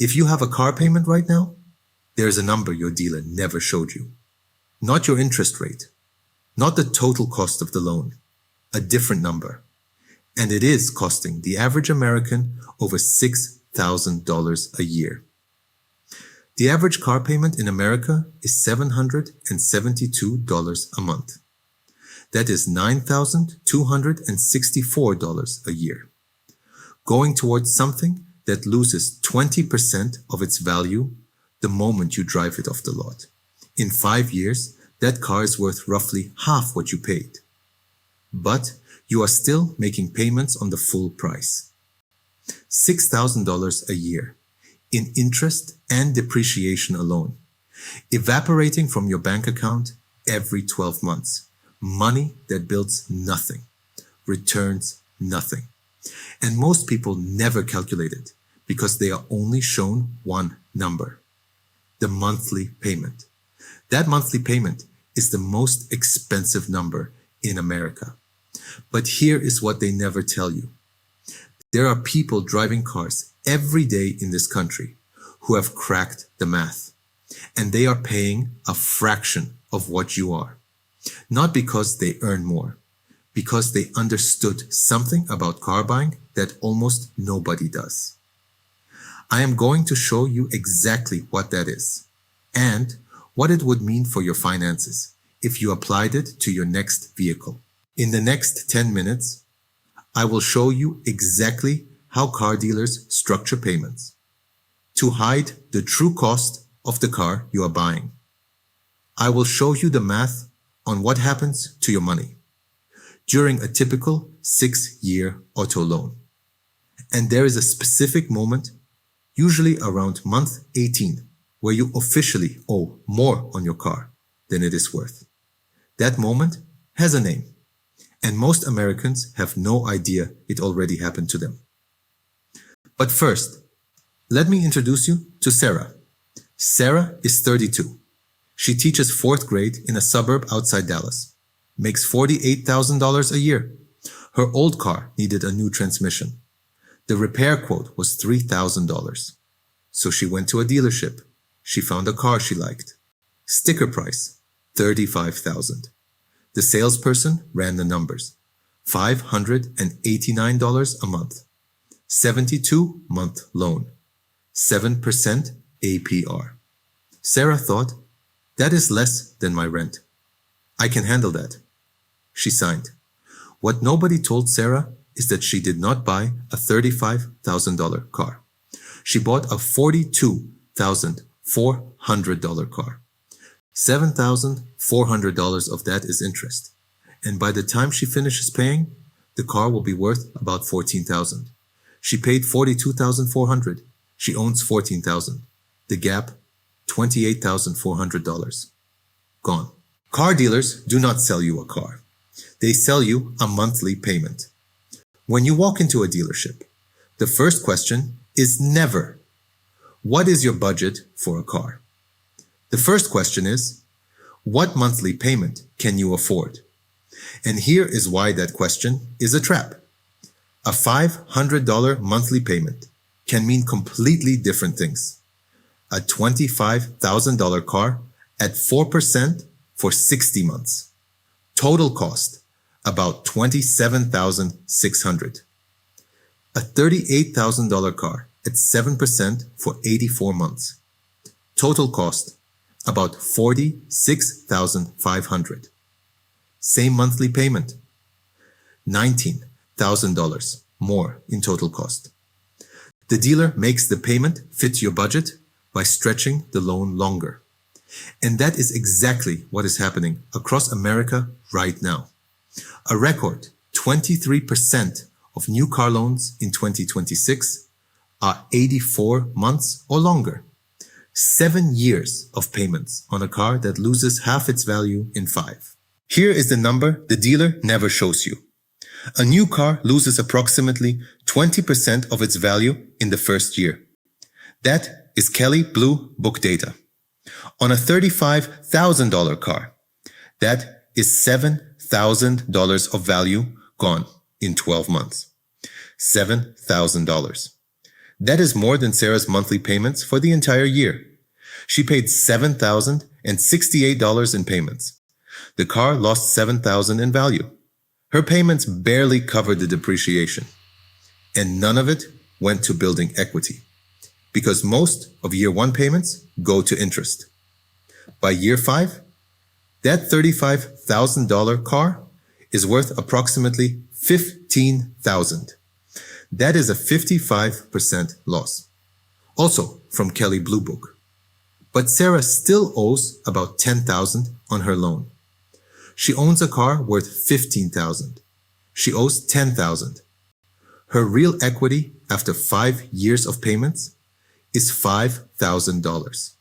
If you have a car payment right now, there's a number your dealer never showed you. Not your interest rate, not the total cost of the loan, a different number. And it is costing the average American over $6,000 a year. The average car payment in America is $772 a month. That is $9,264 a year, going towards something that loses 20% of its value the moment you drive it off the lot. In 5 years, that car is worth roughly half what you paid. But you are still making payments on the full price. $6,000 a year in interest and depreciation alone, evaporating from your bank account every 12 months. Money that builds nothing, returns nothing. And most people never calculate it because they are only shown one number, the monthly payment. That monthly payment is the most expensive number in America. But here is what they never tell you. There are people driving cars every day in this country who have cracked the math, and they are paying a fraction of what you are. Not because they earn more, because they understood something about car buying that almost nobody does. I am going to show you exactly what that is and what it would mean for your finances if you applied it to your next vehicle. In the next 10 minutes, I will show you exactly how car dealers structure payments to hide the true cost of the car you are buying. I will show you the math on what happens to your money during a typical 6-year auto loan. And there is a specific moment, usually around month 18, where you officially owe more on your car than it is worth. That moment has a name, and most Americans have no idea it already happened to them. But first, let me introduce you to Sarah. Sarah is 32. She teaches 4th grade in a suburb outside Dallas, makes $48,000 a year. Her old car needed a new transmission. The repair quote was $3,000. So she went to a dealership. She found a car she liked. Sticker price, $35,000. The salesperson ran the numbers. $589 a month. 72-month loan. 7% APR. Sarah thought, that is less than my rent. I can handle that. She signed. What nobody told Sarah is that she did not buy a $35,000 car. She bought a $42,400 car. $7,400 of that is interest. And by the time she finishes paying, the car will be worth about $14,000. She paid $42,400. She owns $14,000. The gap, $28,400. Gone. Car dealers do not sell you a car. They sell you a monthly payment. When you walk into a dealership, the first question is never, what is your budget for a car? The first question is, what monthly payment can you afford? And here is why that question is a trap. A $500 monthly payment can mean completely different things. A $25,000 car at 4% for 60 months. Total cost, about $27,600. A $38,000 car at 7% for 84 months. Total cost, about $46,500. Same monthly payment, $19,000 more in total cost. The dealer makes the payment fit your budget by stretching the loan longer. And that is exactly what is happening across America right now. A record 23% of new car loans in 2026 are 84 months or longer. 7 years of payments on a car that loses half its value in 5. Here is the number the dealer never shows you. A new car loses approximately 20% of its value in the first year. That is Kelley Blue Book data. On a $35,000 car, that is $7,000 of value gone in 12 months. $7,000. That is more than Sarah's monthly payments for the entire year. She paid $7,068 in payments. The car lost $7,000 in value. Her payments barely covered the depreciation. And none of it went to building equity, because most of year 1 payments go to interest. By year 5, that $35,000 car is worth approximately $15,000. That is a 55% loss. Also from Kelley Blue Book. But Sarah still owes about $10,000 on her loan. She owns a car worth $15,000. She owes $10,000. Her real equity after 5 years of payments is $5,000.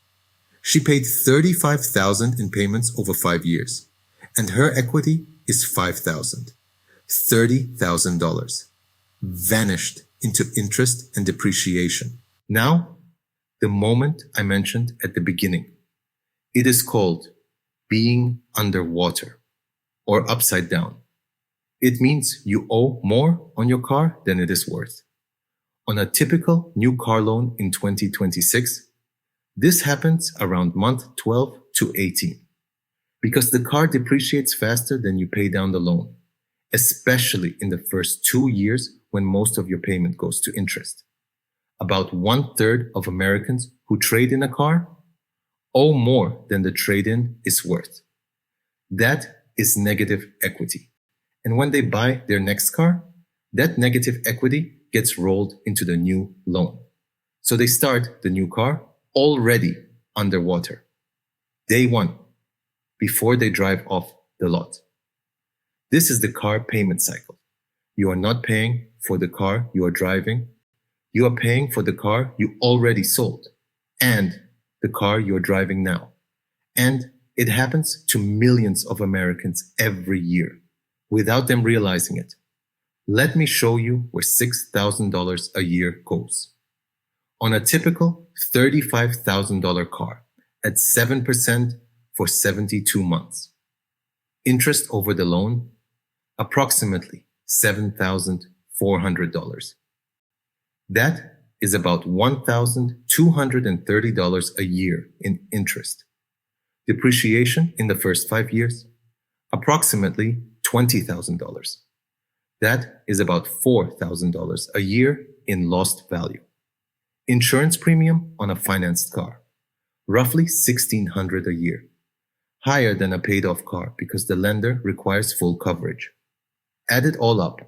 She paid $35,000 in payments over 5 years, and her equity is $5,000. $30,000 vanished into interest and depreciation. Now, the moment I mentioned at the beginning. It is called being underwater or upside down. It means you owe more on your car than it is worth. On a typical new car loan in 2026, this happens around month 12 to 18 because the car depreciates faster than you pay down the loan, especially in the first 2 years when most of your payment goes to interest. About 1/3 of Americans who trade in a car owe more than the trade-in is worth. That is negative equity. And when they buy their next car, that negative equity gets rolled into the new loan. So they start the new car already underwater. Day 1, before they drive off the lot. This is the car payment cycle. You are not paying for the car you are driving. You are paying for the car you already sold and the car you are driving now. And it happens to millions of Americans every year without them realizing it. Let me show you where $6,000 a year goes. On a typical $35,000 car at 7% for 72 months. Interest over the loan, approximately $7,400. That is about $1,230 a year in interest. Depreciation in the first 5 years, approximately $20,000. That is about $4,000 a year in lost value. Insurance premium on a financed car, roughly $1,600 a year. Higher than a paid-off car because the lender requires full coverage. Add it all up.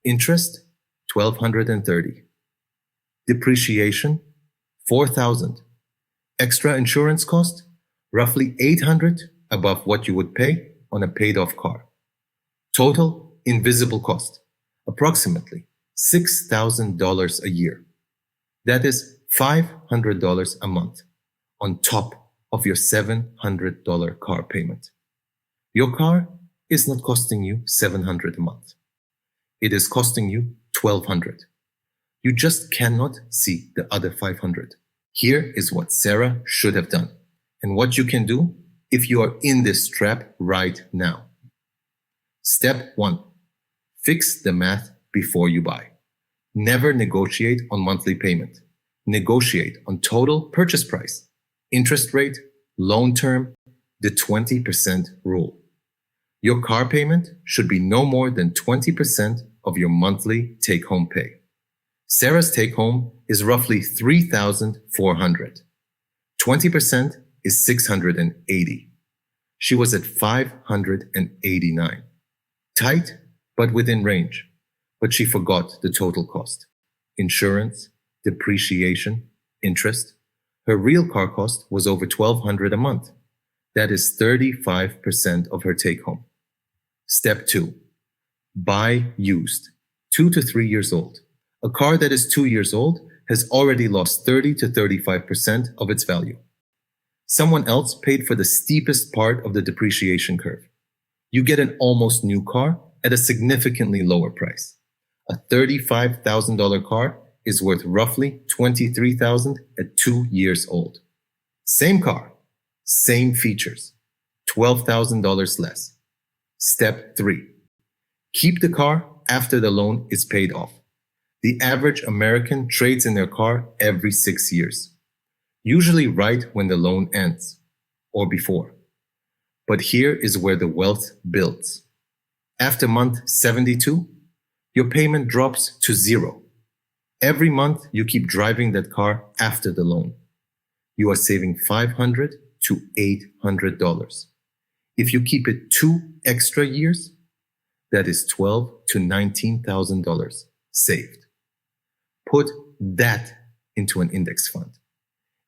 Interest, $1,230. Depreciation, $4,000. Extra insurance cost, roughly $800 above what you would pay on a paid-off car. Total invisible cost, approximately $6,000 a year. That is $500 a month on top of your $700 car payment. Your car is not costing you $700 a month. It is costing you $1,200. You just cannot see the other $500. Here is what Sarah should have done and what you can do if you are in this trap right now. Step 1. Fix the math before you buy. Never negotiate on monthly payment. Negotiate on total purchase price, interest rate, loan term, the 20% rule. Your car payment should be no more than 20% of your monthly take-home pay. Sarah's take-home is roughly $3,400. 20% is $680. She was at $589. Tight, but within range. But she forgot the total cost. Insurance, depreciation, interest. Her real car cost was over $1,200 a month. That is 35% of her take-home. Step 2. Buy used, 2 to 3 years old. A car that is 2 years old has already lost 30 to 35% of its value. Someone else paid for the steepest part of the depreciation curve. You get an almost new car at a significantly lower price. A $35,000 car is worth roughly $23,000 at 2 years old. Same car, same features, $12,000 less. Step 3. Keep the car after the loan is paid off. The average American trades in their car every 6 years, usually right when the loan ends, or before. But here is where the wealth builds. After month 72, your payment drops to zero. Every month you keep driving that car after the loan. You are saving $500 to $800. If you keep it 2 extra years, that is $12,000 to $19,000 saved. Put that into an index fund,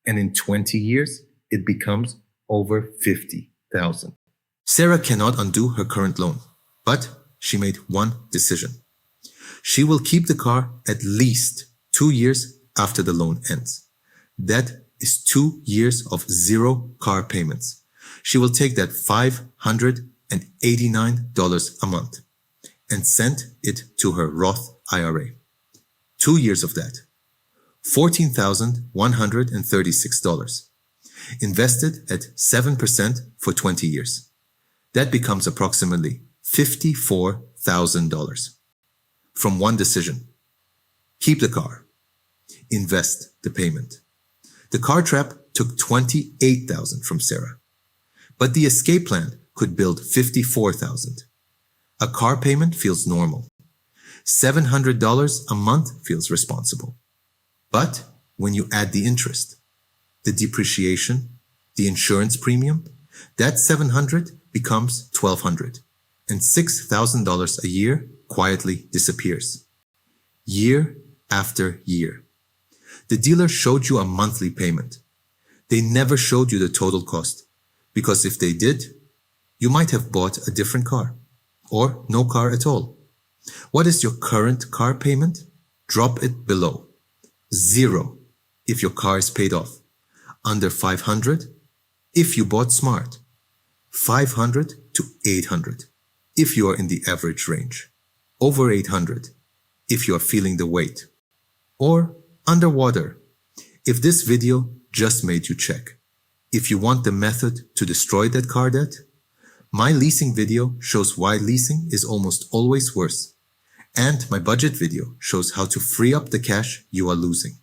and in 20 years, it becomes over $50,000. Sarah cannot undo her current loan, but she made one decision. She will keep the car at least 2 years after the loan ends. That is 2 years of zero car payments. She will take that $589 a month and send it to her Roth IRA. 2 years of that, $14,136, invested at 7% for 20 years. That becomes approximately $54,000 from one decision. Keep the car. Invest the payment. The car trap took $28,000 from Sarah, but the escape plan could build $54,000. A car payment feels normal. $700 a month feels responsible. But when you add the interest, the depreciation, the insurance premium, that $700 becomes $1,200, and $6,000 a year quietly disappears. Year after year. The dealer showed you a monthly payment. They never showed you the total cost, because if they did, you might have bought a different car, or no car at all. What is your current car payment? Drop it below. 0 if your car is paid off. Under $500 if you bought smart. $500 to $800 if you are in the average range. Over $800 if you are feeling the weight. Or underwater if this video just made you check. If you want the method to destroy that car debt, my leasing video shows why leasing is almost always worse. And my budget video shows how to free up the cash you are losing.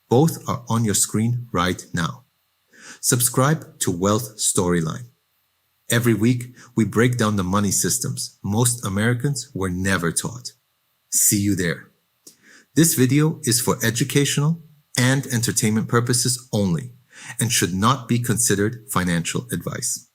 Both are on your screen right now. Subscribe to Wealth Storyline. Every week, we break down the money systems most Americans were never taught. See you there. This video is for educational and entertainment purposes only and should not be considered financial advice.